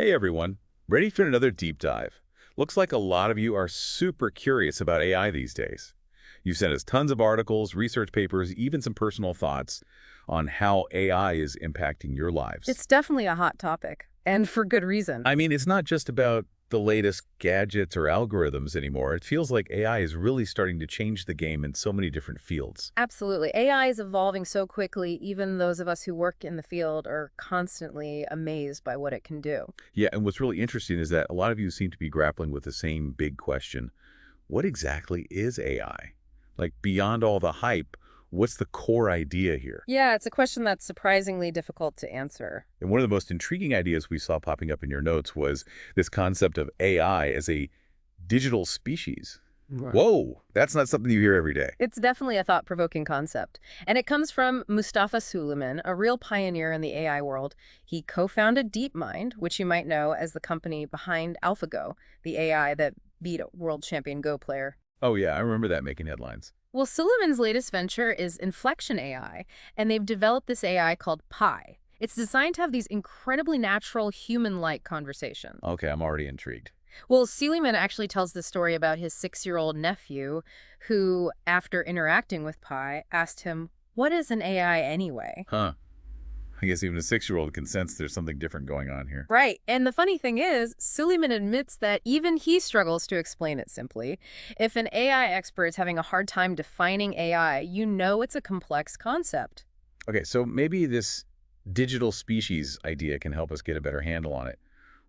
Hey everyone, ready for another deep dive? Looks like a lot of you are super curious about AI these days. You've sent us tons of articles, research papers, even some personal thoughts on how AI is impacting your lives. It's definitely a hot topic, and for good reason. I mean, it's not just about the latest gadgets or algorithms anymore. It feels like AI is really starting to change the game in so many different fields. Absolutely. AI is evolving so quickly, even those of us who work in the field are constantly amazed by what it can do. Yeah, and what's really interesting is that a lot of you seem to be grappling with the same big question. What exactly is AI? Like, beyond all the hype, what's the core idea here? Yeah, it's a question that's surprisingly difficult to answer. And one of the most intriguing ideas we saw popping up in your notes was this concept of AI as a digital species. Right. Whoa, that's not something you hear every day. It's definitely a thought-provoking concept, and it comes from Mustafa Suleyman, a real pioneer in the AI world. He co-founded DeepMind, which you might know as the company behind AlphaGo, the AI that beat a world champion Go player. Oh yeah, I remember that making headlines. Well, Suleiman's latest venture is Inflection AI, and they've developed this AI called Pi. It's designed to have these incredibly natural, human-like conversations. Okay, I'm already intrigued. Well, Suleiman actually tells the story about his 6-year-old nephew who, after interacting with Pi, asked him, "What is an AI anyway?" Huh. I guess even a 6-year-old can sense there's something different going on here. Right. And the funny thing is, Suleiman admits that even he struggles to explain it simply. If an AI expert is having a hard time defining AI, you know it's a complex concept. Okay, so maybe this digital species idea can help us get a better handle on it.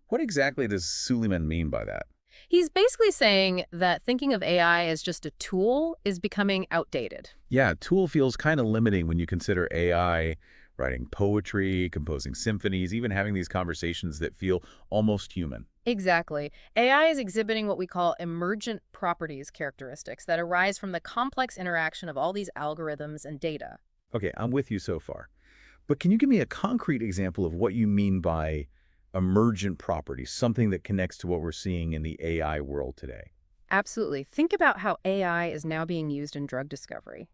What exactly does Suleiman mean by that? He's basically saying that thinking of AI as just a tool is becoming outdated. Yeah, tool feels kind of limiting when you consider AI writing poetry, composing symphonies, even having these conversations that feel almost human. Exactly. AI is exhibiting what we call emergent properties characteristics that arise from the complex interaction of all these algorithms and data. Okay, I'm with you so far. But can you give me a concrete example of what you mean by emergent properties, something that connects to what we're seeing in the AI world today? Absolutely. Think about how AI is now being used in drug discovery.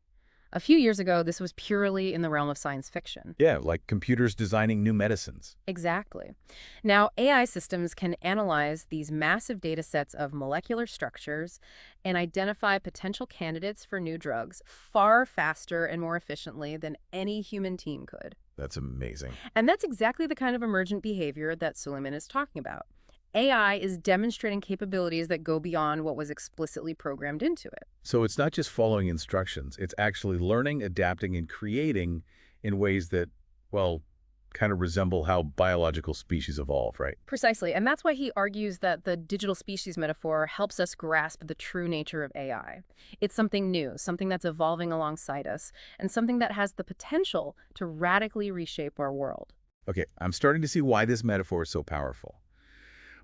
A few years ago, this was purely in the realm of science fiction. Yeah, like computers designing new medicines. Exactly. Now, AI systems can analyze these massive data sets of molecular structures and identify potential candidates for new drugs far faster and more efficiently than any human team could. That's amazing. And that's exactly the kind of emergent behavior that Suleiman is talking about. AI is demonstrating capabilities that go beyond what was explicitly programmed into it. So it's not just following instructions, it's actually learning, adapting, and creating in ways that, well, kind of resemble how biological species evolve, right? Precisely, and that's why he argues that the digital species metaphor helps us grasp the true nature of AI. It's something new, something that's evolving alongside us, and something that has the potential to radically reshape our world. Okay, I'm starting to see why this metaphor is so powerful.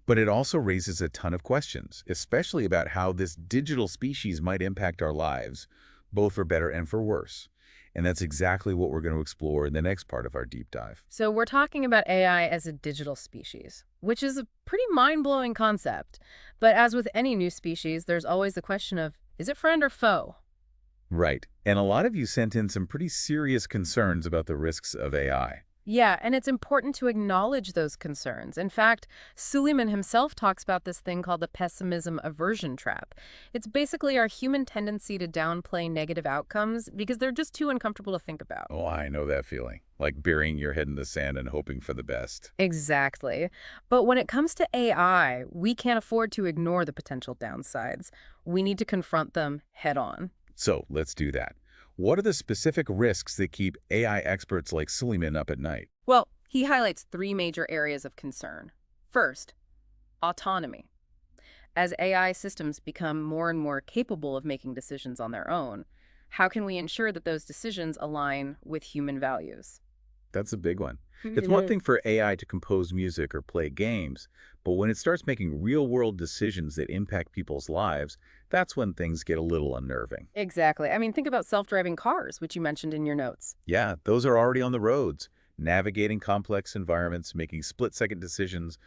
But it also raises a ton of questions, especially about how this digital species might impact our lives, both for better and for worse. And that's exactly what we're going to explore in the next part of our deep dive. So we're talking about AI as a digital species, which is a pretty mind-blowing concept. But as with any new species, there's always the question of, is it friend or foe? Right. And a lot of you sent in some pretty serious concerns about the risks of AI. Yeah, and it's important to acknowledge those concerns. In fact, Suleiman himself talks about this thing called the pessimism aversion trap. It's basically our human tendency to downplay negative outcomes because they're just too uncomfortable to think about. Oh, I know that feeling. Like burying your head in the sand and hoping for the best. Exactly. But when it comes to AI, we can't afford to ignore the potential downsides. We need to confront them head on. So let's do that. What are the specific risks that keep AI experts like Suleiman up at night? Well, he highlights 3 major areas of concern. First, autonomy. As AI systems become more and more capable of making decisions on their own, how can we ensure that those decisions align with human values? That's a big one. It's one Mhm. thing for AI to compose music or play games, but when it starts making real-world decisions that impact people's lives, that's when things get a little unnerving. Exactly. I mean, think about self-driving cars, which you mentioned in your notes. Yeah, those are already on the roads, navigating complex environments, making split-second decisions.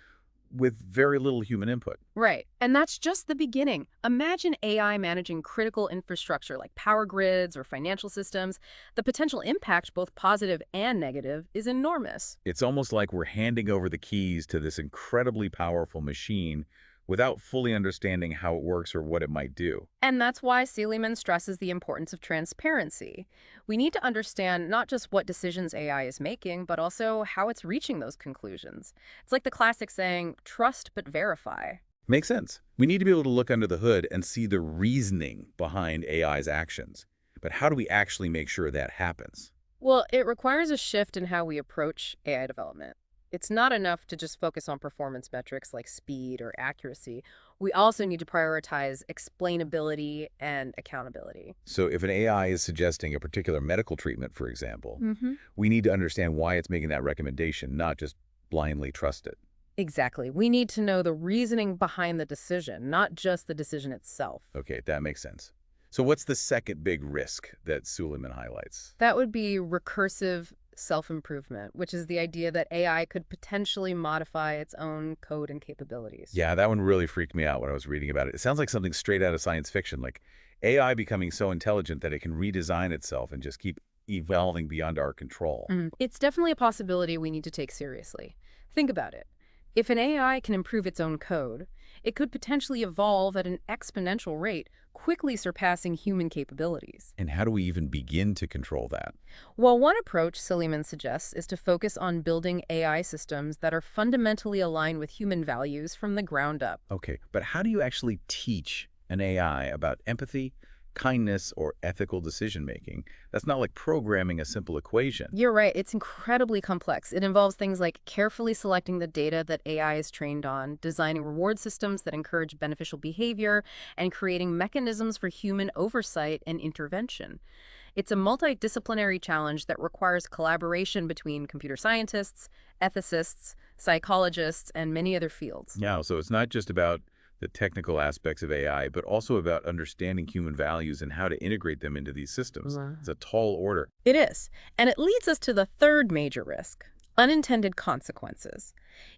with very little human input. Right. And that's just the beginning. Imagine AI managing critical infrastructure like power grids or financial systems. The potential impact, both positive and negative, is enormous. It's almost like we're handing over the keys to this incredibly powerful machine without fully understanding how it works or what it might do. And that's why Seligman stresses the importance of transparency. We need to understand not just what decisions AI is making, but also how it's reaching those conclusions. It's like the classic saying, trust but verify. Makes sense. We need to be able to look under the hood and see the reasoning behind AI's actions. But how do we actually make sure that happens? Well, it requires a shift in how we approach AI development. It's not enough to just focus on performance metrics like speed or accuracy. We also need to prioritize explainability and accountability. So if an AI is suggesting a particular medical treatment, for example, Mm-hmm. we need to understand why it's making that recommendation, not just blindly trust it. Exactly. We need to know the reasoning behind the decision, not just the decision itself. Okay, that makes sense. So what's the second big risk that Suleiman highlights? That would be recursive self-improvement, which is the idea that AI could potentially modify its own code and capabilities. Yeah, that one really freaked me out when I was reading about it. It sounds like something straight out of science fiction, like AI becoming so intelligent that it can redesign itself and just keep evolving beyond our control. It's definitely a possibility we need to take seriously. Think about it. If an AI can improve its own code, it could potentially evolve at an exponential rate, quickly surpassing human capabilities. And how do we even begin to control that? Well, one approach Silliman suggests is to focus on building AI systems that are fundamentally aligned with human values from the ground up. Okay, but how do you actually teach an AI about empathy, kindness, or ethical decision-making? That's not like programming a simple equation. You're right, it's incredibly complex. It involves things like carefully selecting the data that AI is trained on, designing reward systems that encourage beneficial behavior, and creating mechanisms for human oversight and intervention. It's a multidisciplinary challenge that requires collaboration between computer scientists, ethicists, psychologists, and many other fields. Yeah, so it's not just about the technical aspects of AI, but also about understanding human values and how to integrate them into these systems. Wow. It's a tall order. It is. And it leads us to the third major risk, unintended consequences.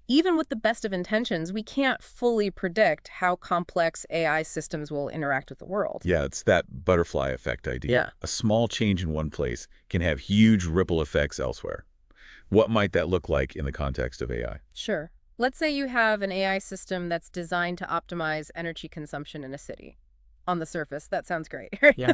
Even with the best of intentions, we can't fully predict how complex AI systems will interact with the world. Yeah, it's that butterfly effect idea. Yeah. A small change in one place can have huge ripple effects elsewhere. What might that look like in the context of AI? Sure. Let's say you have an AI system that's designed to optimize energy consumption in a city. On the surface, that sounds great. Yeah.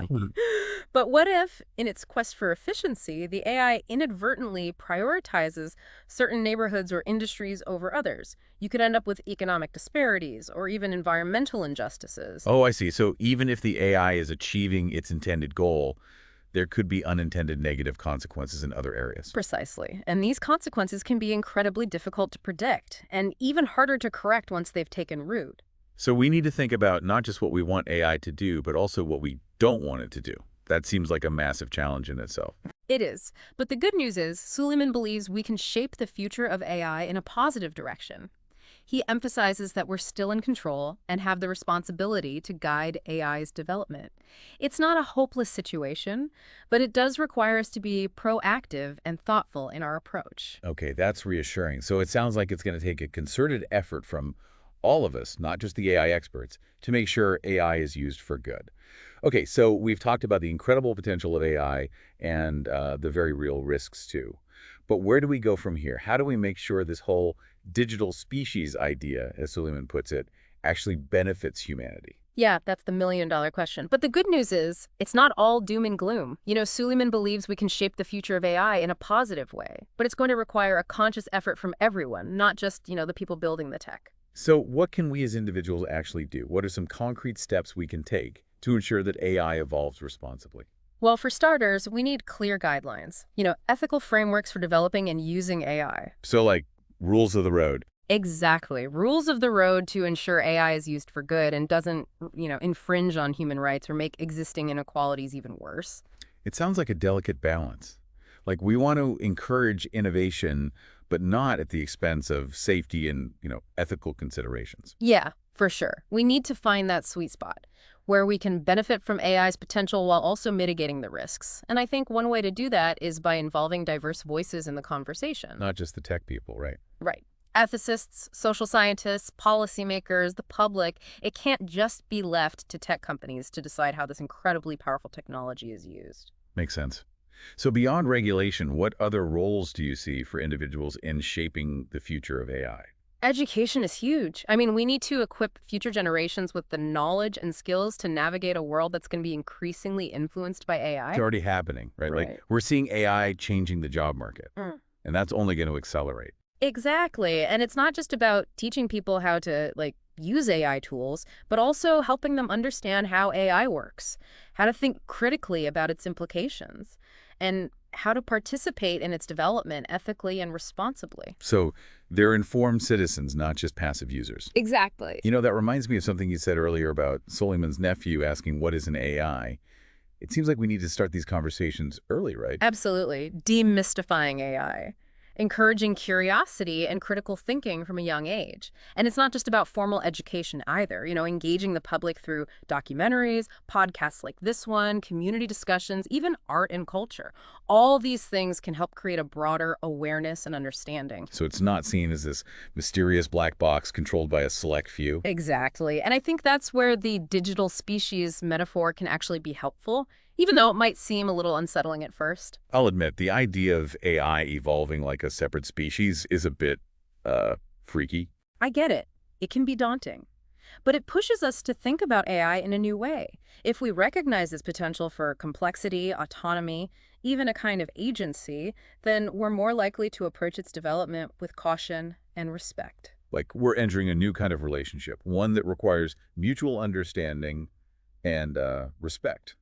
But what if, in its quest for efficiency, the AI inadvertently prioritizes certain neighborhoods or industries over others? You could end up with economic disparities or even environmental injustices. Oh, I see. So even if the AI is achieving its intended goal, there could be unintended negative consequences in other areas. Precisely. And these consequences can be incredibly difficult to predict and even harder to correct once they've taken root. So we need to think about not just what we want AI to do, but also what we don't want it to do. That seems like a massive challenge in itself. It is. But the good news is, Suleiman believes we can shape the future of AI in a positive direction. He emphasizes that we're still in control and have the responsibility to guide AI's development. It's not a hopeless situation, but it does require us to be proactive and thoughtful in our approach. Okay, that's reassuring. So it sounds like it's going to take a concerted effort from all of us, not just the AI experts, to make sure AI is used for good. Okay, so we've talked about the incredible potential of AI and the very real risks too. But where do we go from here? How do we make sure this whole digital species idea, as Suleiman puts it, actually benefits humanity? Yeah, that's the million-dollar question. But the good news is, it's not all doom and gloom. Suleiman believes we can shape the future of AI in a positive way, but it's going to require a conscious effort from everyone, not just, the people building the tech. So what can we as individuals actually do? What are some concrete steps we can take to ensure that AI evolves responsibly? Well, for starters, we need clear guidelines, ethical frameworks for developing and using AI. So like rules of the road. Exactly. Rules of the road to ensure AI is used for good and doesn't, infringe on human rights or make existing inequalities even worse. It sounds like a delicate balance. Like we want to encourage innovation, but not at the expense of safety and, ethical considerations. Yeah, for sure. We need to find that sweet spot where we can benefit from AI's potential while also mitigating the risks. And I think one way to do that is by involving diverse voices in the conversation. Not just the tech people, right? Right. Ethicists, social scientists, policymakers, the public, it can't just be left to tech companies to decide how this incredibly powerful technology is used. Makes sense. So beyond regulation, what other roles do you see for individuals in shaping the future of AI? Education is huge. I mean, we need to equip future generations with the knowledge and skills to navigate a world that's going to be increasingly influenced by It's AI. already happening, right? Like Right. we're seeing AI changing the job market, Mm. and that's only going to accelerate. Exactly. And it's not just about teaching people how to use AI tools, but also helping them understand how AI works, how to think critically about its implications, and how to participate in its development ethically and responsibly. So they're informed citizens, not just passive users. Exactly. That reminds me of something you said earlier about Suleiman's nephew asking, what is an AI? It seems like we need to start these conversations early, right? Absolutely. Demystifying AI, encouraging curiosity and critical thinking from a young age. And it's not just about formal education either, engaging the public through documentaries, podcasts like this one, community discussions, even art and culture. All these things can help create a broader awareness and understanding. So it's not seen as this mysterious black box controlled by a select few. Exactly. And I think that's where the digital species metaphor can actually be helpful, even though it might seem a little unsettling at first. I'll admit, the idea of AI evolving like a separate species is a bit, freaky. I get it. It can be daunting. But it pushes us to think about AI in a new way. If we recognize its potential for complexity, autonomy, even a kind of agency, then we're more likely to approach its development with caution and respect. Like we're entering a new kind of relationship, one that requires mutual understanding and respect,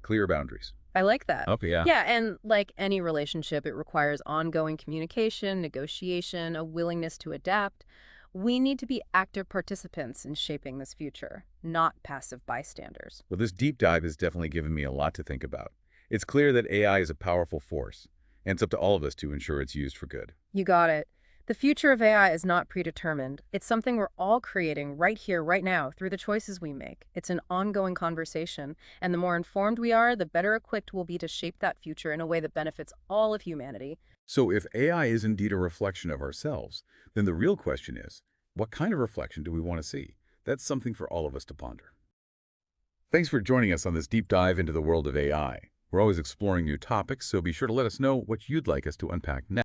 clear boundaries. I like that. Okay, yeah. Yeah, and like any relationship, it requires ongoing communication, negotiation, a willingness to adapt. We need to be active participants in shaping this future, not passive bystanders. Well, this deep dive has definitely given me a lot to think about. It's clear that AI is a powerful force, and it's up to all of us to ensure it's used for good. You got it. The future of AI is not predetermined. It's something we're all creating right here, right now, through the choices we make. It's an ongoing conversation, and the more informed we are, the better equipped we'll be to shape that future in a way that benefits all of humanity. So if AI is indeed a reflection of ourselves, then the real question is, what kind of reflection do we want to see? That's something for all of us to ponder. Thanks for joining us on this deep dive into the world of AI. We're always exploring new topics, so be sure to let us know what you'd like us to unpack next.